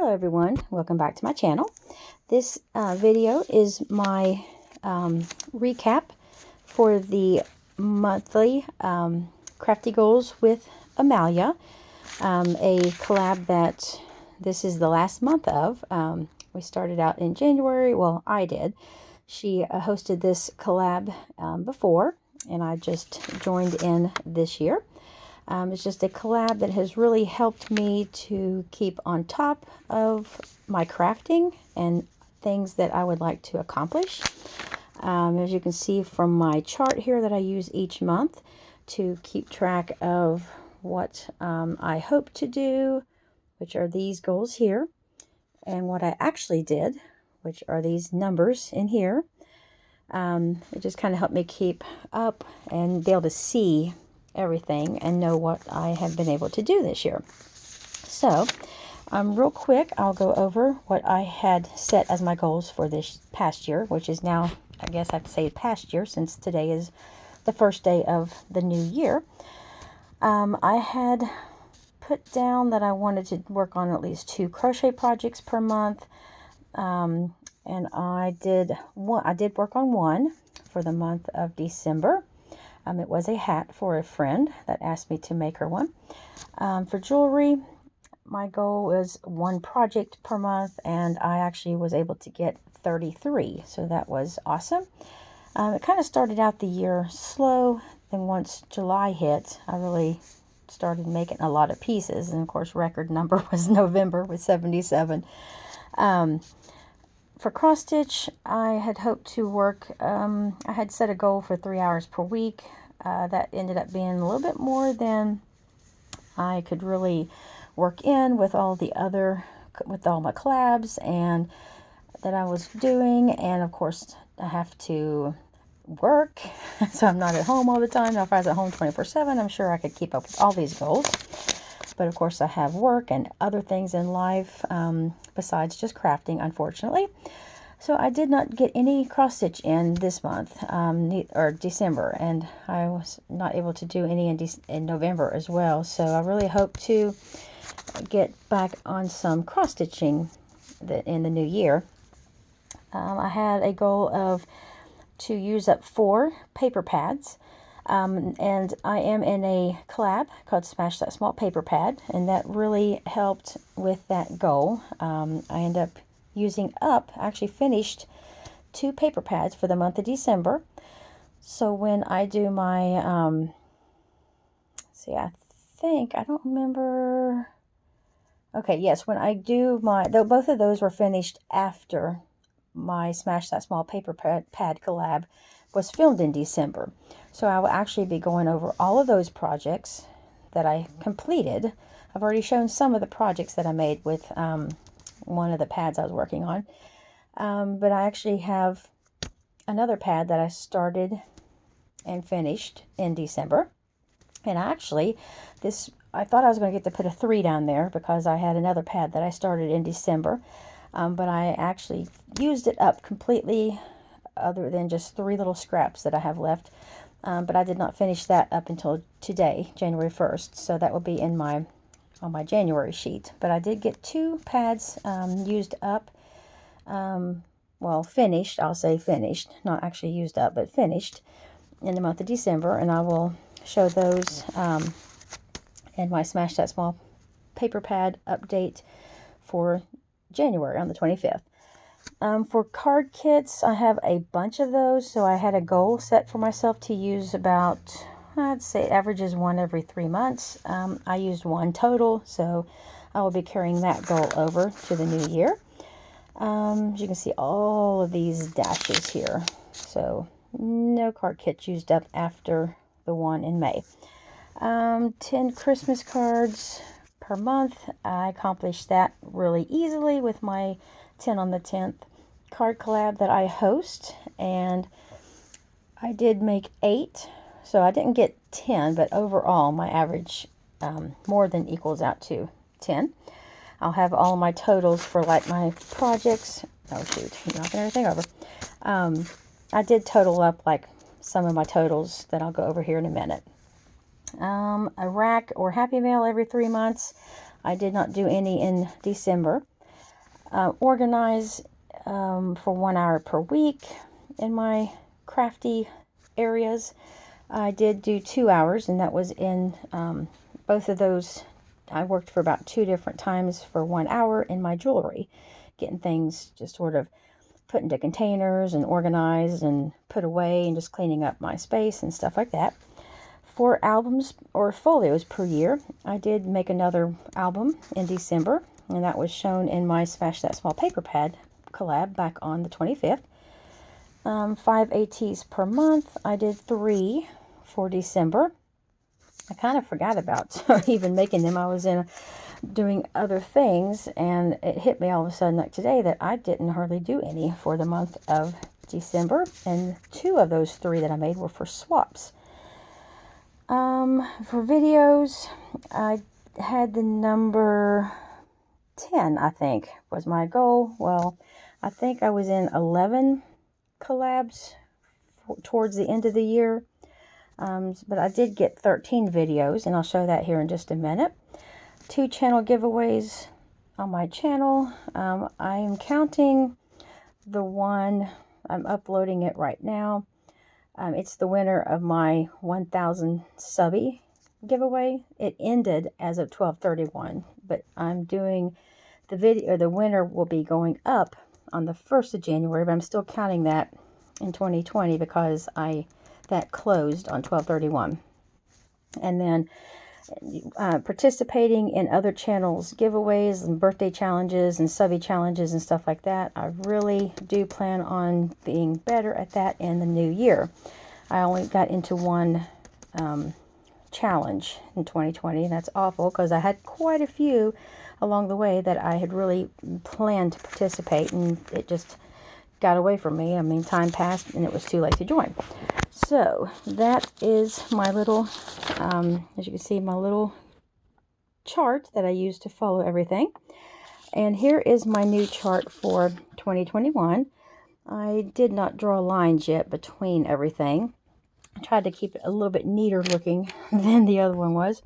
Hello everyone, welcome back to my channel. This video is my recap for the monthly Crafty Goals with Amalia, a collab that this is the last month of. We started out in January, well I did. She hosted this collab before and I just joined in this year. It's just a collab that has really helped me to keep on top of my crafting and things that I would like to accomplish. As you can see from my chart here that I use each month to keep track of what I hope to do, which are these goals here, and what I actually did, which are these numbers in here. It just kind of helped me keep up and be able to see everything and know what I have been able to do this year. So real quick, I'll go over what I had set as my goals for this past year, which is now, I guess I have to say past year since today is the first day of the new year. I had put down that I wanted to work on at least 2 crochet projects per month, and I did work on one for the month of December. It was a hat for a friend that asked me to make her one. For jewelry, my goal was 1 project per month, and I actually was able to get 33, so that was awesome. It kind of started out the year slow, then once July hit, I really started making a lot of pieces, and of course record number was November with 77. For cross stitch, I had hoped to work, I had set a goal for 3 hours per week. That ended up being a little bit more than I could really work in with all my collabs and that I was doing. And of course, I have to work, so I'm not at home all the time. Now, if I was at home 24/7, I'm sure I could keep up with all these goals. But of course, I have work and other things in life besides just crafting, unfortunately. So I did not get any cross stitch in this month, or December, and I was not able to do any in November as well. So I really hope to get back on some cross stitching in the new year. I had a goal of to use up 4 paper pads. And I am in a collab called Smash That Small Paper Pad, and that really helped with that goal. I ended up actually finished 2 paper pads for the month of December. So when I do my, I don't remember. Okay, yes, when I do both of those were finished after my Smash That Small Paper Pad collab was filmed in December. So I will actually be going over all of those projects that I completed. I've already shown some of the projects that I made with one of the pads I was working on. But I actually have another pad that I started and finished in December. And actually, I thought I was going to get to put a 3 down there because I had another pad that I started in December. But I actually used it up completely, other than just 3 little scraps that I have left. But I did not finish that up until today, January 1st. So that will be on my January sheet. But I did get 2 pads used up. Well, finished. I'll say finished. Not actually used up, but finished in the month of December. And I will show those in my Smash That Small Paper Pad update for January on the 25th. For card kits, I have a bunch of those, so I had a goal set for myself to use about, I'd say averages 1 every 3 months. I used 1 total, so I will be carrying that goal over to the new year. As you can see, all of these dashes here, so no card kits used up after the one in May. 10 Christmas cards per month. I accomplished that really easily with my 10 on the 10th card collab that I host, and I did make 8, so I didn't get 10, but overall my average more than equals out to 10. I'll have all my totals for like my projects. Oh shoot, I'm knocking everything over. I did total up like some of my totals that I'll go over here in a minute. A rack or Happy Mail every 3 months. I did not do any in December. organize for 1 hour per week in my crafty areas. I did do 2 hours, and that was in both of those. I worked for about 2 different times for 1 hour in my jewelry, getting things just sort of put into containers and organized and put away and just cleaning up my space and stuff like that. 4 albums or folios per year. I did make another album in December, and that was shown in my Smash That Small Paper Pad collab back on the 25th. 5 ATs per month. I did 3 for December. I kind of forgot about even making them. I was doing other things, and it hit me all of a sudden like today that I didn't hardly do any for the month of December, and 2 of those 3 that I made were for swaps. For videos, I had the number 10, I think, was my goal. Well, I think I was in 11 collabs towards the end of the year. But I did get 13 videos, and I'll show that here in just a minute. 2 channel giveaways on my channel. I am counting the one, I'm uploading it right now. It's the winner of my 1,000 subby giveaway. It ended as of 12/31, but I'm doing the video, the winner will be going up on the 1st of January, but I'm still counting that in 2020 because that closed on 12/31. And then participating in other channels giveaways and birthday challenges and subby challenges and stuff like that. I really do plan on being better at that in the new year. I only got into one challenge in 2020. That's awful because I had quite a few along the way that I had really planned to participate, and it just got away from me. I mean, time passed and it was too late to join. So that is my little, as you can see, my little chart that I use to follow everything. And here is my new chart for 2021. I did not draw lines yet between everything. I tried to keep it a little bit neater looking than the other one was.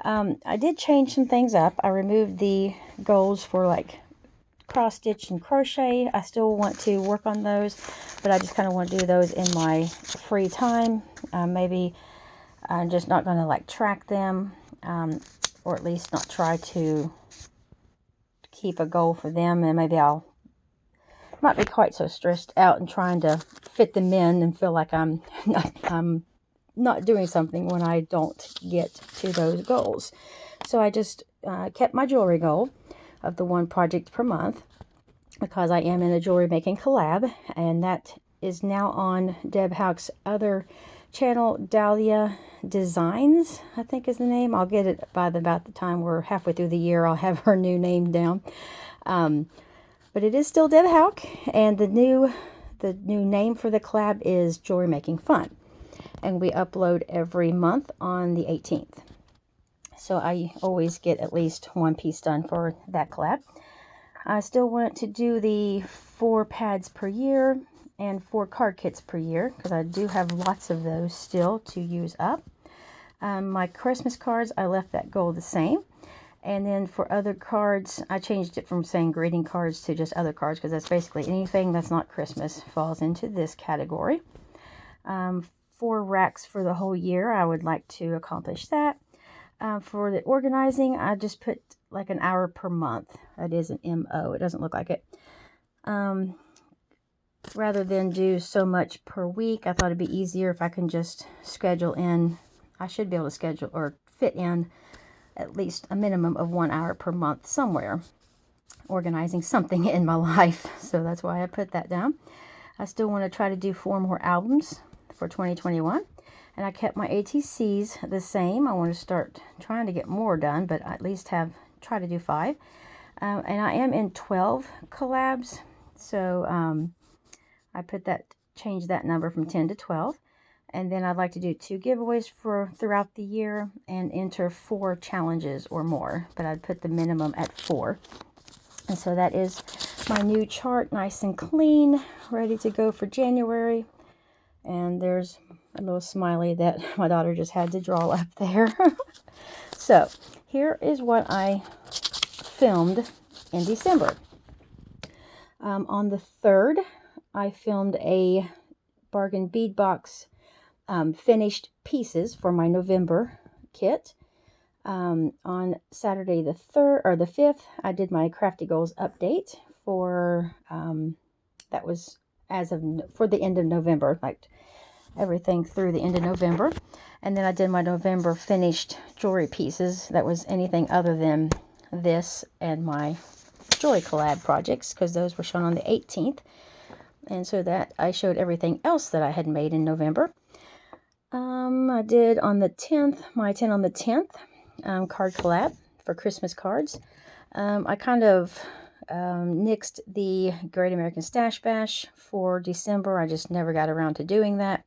I did change some things up. I removed the goals for like cross stitch and crochet. I still want to work on those, but I just kind of want to do those in my free time. Maybe I'm just not going to like track them, or at least not try to keep a goal for them, and maybe I'll might be quite so stressed out and trying to fit them in and feel like I'm not doing something when I don't get to those goals. So I just kept my jewelry goal of the 1 project per month because I am in a jewelry making collab, and that is now on Deb Houck's other channel, Dahlia Designs, I think is the name. I'll get it by about the time we're halfway through the year. I'll have her new name down. But it is still Deb Houck, and the new name for the collab is Jewelry Making Fun. And we upload every month on the 18th. So I always get at least 1 piece done for that collab. I still want to do the 4 pads per year and 4 card kits per year because I do have lots of those still to use up. My Christmas cards, I left that goal the same. And then for other cards, I changed it from saying greeting cards to just other cards because that's basically anything that's not Christmas falls into this category. 4 racks for the whole year, I would like to accomplish that. For the organizing, I just put like an hour per month. That is an MO. It doesn't look like it. Rather than do so much per week, I thought it'd be easier if I can just schedule in. I should be able to schedule or fit in at least a minimum of 1 hour per month somewhere organizing something in my life. So that's why I put that down. I still want to try to do 4 more albums for 2021. And I kept my ATCs the same. I want to start trying to get more done, but at least try to do 5. And I am in 12 collabs. So I changed that number from 10 to 12. And then I'd like to do 2 giveaways throughout the year and enter 4 challenges or more. But I'd put the minimum at 4. And so that is my new chart, nice and clean, ready to go for January. And there's a little smiley that my daughter just had to draw up there. So here is what I filmed in December. On the 3rd, I filmed a bargain bead box finished pieces for my November kit. On Saturday the 3rd or the 5th, I did my Crafty Goals update for that was for the end of November, like everything through the end of November. And then I did my November finished jewelry pieces. That was anything other than this and my jewelry collab projects, because those were shown on the 18th. And so that I showed everything else that I had made in November. I did on the 10th, my 10 on the 10th card collab for Christmas cards. I kind of nixed the Great American Stash Bash for December. I just never got around to doing that.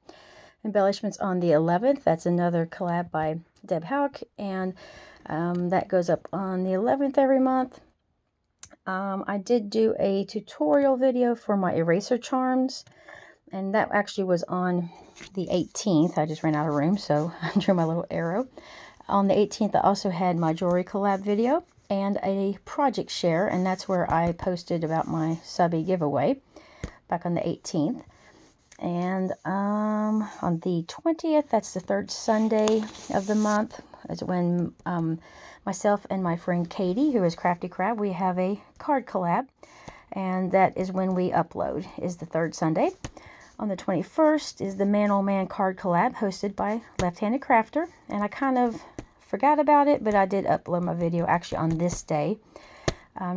Embellishments on the 11th. That's another collab by Deb Houck, and that goes up on the 11th every month. I did do a tutorial video for my eraser charms, and that actually was on the 18th. I just ran out of room, so I drew my little arrow. On the 18th, I also had my jewelry collab video and a project share, and that's where I posted about my subby giveaway back on the 18th. And on the 20th, that's the 3rd Sunday of the month, is when myself and my friend Katie, who is Crafty Crab, we have a card collab, and that is when we upload, is the 3rd Sunday. On the 21st is the Man Oh Man card collab hosted by Left-Handed Crafter, and I kind of forgot about it, but I did upload my video actually on this day.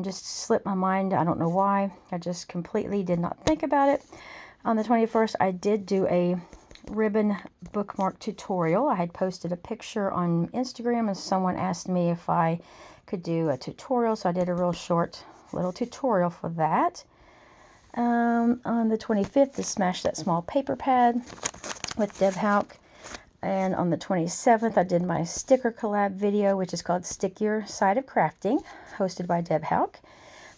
Just slipped my mind, I don't know why. I just completely did not think about it. On the 21st, I did do a ribbon bookmark tutorial. I had posted a picture on Instagram, and someone asked me if I could do a tutorial, so I did a real short little tutorial for that. On the 25th, is Smash That Small Paper Pad with Deb Houck. And on the 27th, I did my sticker collab video, which is called Stick Your Side of Crafting, hosted by Deb Houck.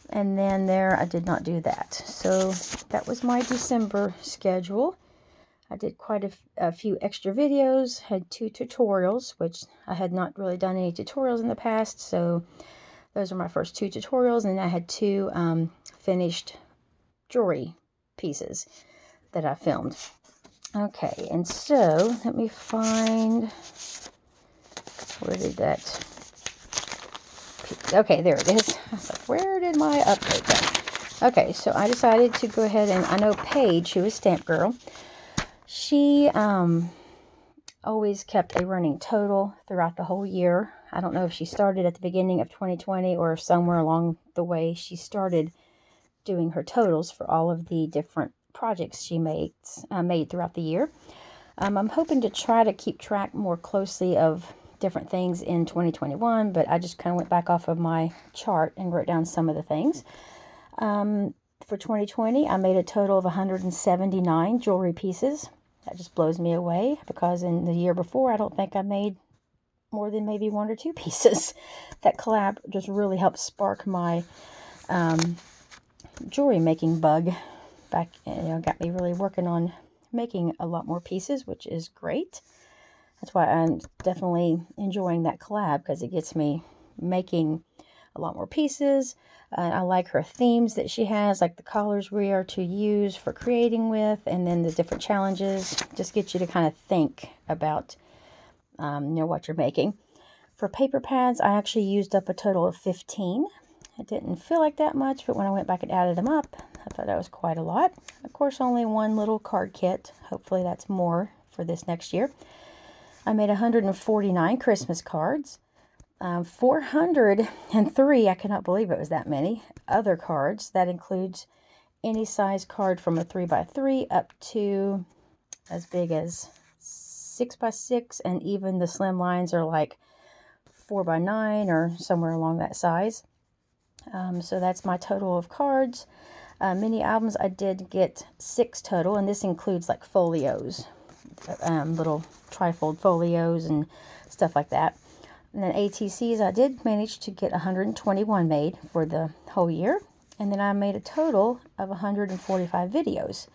And then there, I did not do that. So that was my December schedule. I did quite a few extra videos, had 2 tutorials, which I had not really done any tutorials in the past. So those are my first 2 tutorials. And I had 2 finished jewelry pieces that I filmed. Okay, and so let me find, where did that, okay, there it is. I was like, where did my update go? Okay, so I decided to go ahead, and I know Paige, who is Stamp Girl, she always kept a running total throughout the whole year. I don't know if she started at the beginning of 2020 or somewhere along the way she started doing her totals for all of the different projects she made throughout the year. I'm hoping to try to keep track more closely of different things in 2021, but I just kind of went back off of my chart and wrote down some of the things. For 2020, I made a total of 179 jewelry pieces. That just blows me away, because in the year before, I don't think I made more than maybe 1 or 2 pieces. That collab just really helped spark my jewelry making bug back, got me really working on making a lot more pieces, which is great. That's why I'm definitely enjoying that collab, because it gets me making a lot more pieces. I like her themes that she has, like the collars we are to use for creating with, and then the different challenges. Just get you to kind of think about what you're making. For paper pads, I actually used up a total of 15. It didn't feel like that much, but when I went back and added them up, I thought that was quite a lot. Of course, only 1 little card kit. Hopefully that's more for this next year. I made 149 Christmas cards. 403, I cannot believe it was that many, other cards. That includes any size card from a 3x3 up to as big as 6x6, and even the slim lines are like 4x9 or somewhere along that size. So that's my total of cards. Mini albums, I did get 6 total, and this includes like folios, little trifold folios and stuff like that. And then ATCs, I did manage to get 121 made for the whole year. And then I made a total of 145 videos,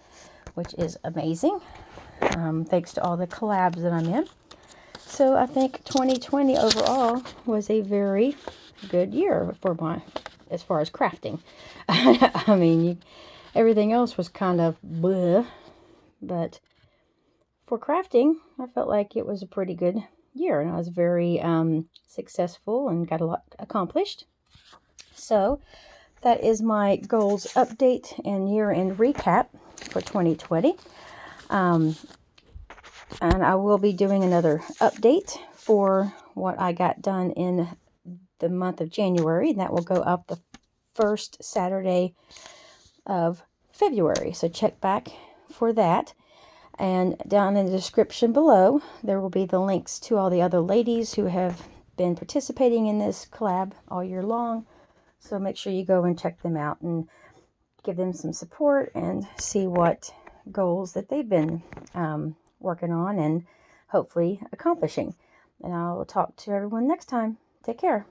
which is amazing, thanks to all the collabs that I'm in. So I think 2020 overall was a very good year for as far as crafting. I mean, everything else was kind of bleh, but for crafting, I felt like it was a pretty good year, and I was very successful and got a lot accomplished. So that is my goals update and year-end recap for 2020. And I will be doing another update for what I got done in the month of January. That will go up the first Saturday of February. So check back for that. And down in the description below, there will be the links to all the other ladies who have been participating in this collab all year long. So make sure you go and check them out and give them some support and see what goals that they've been working on and hopefully accomplishing. And I will talk to everyone next time. Take care.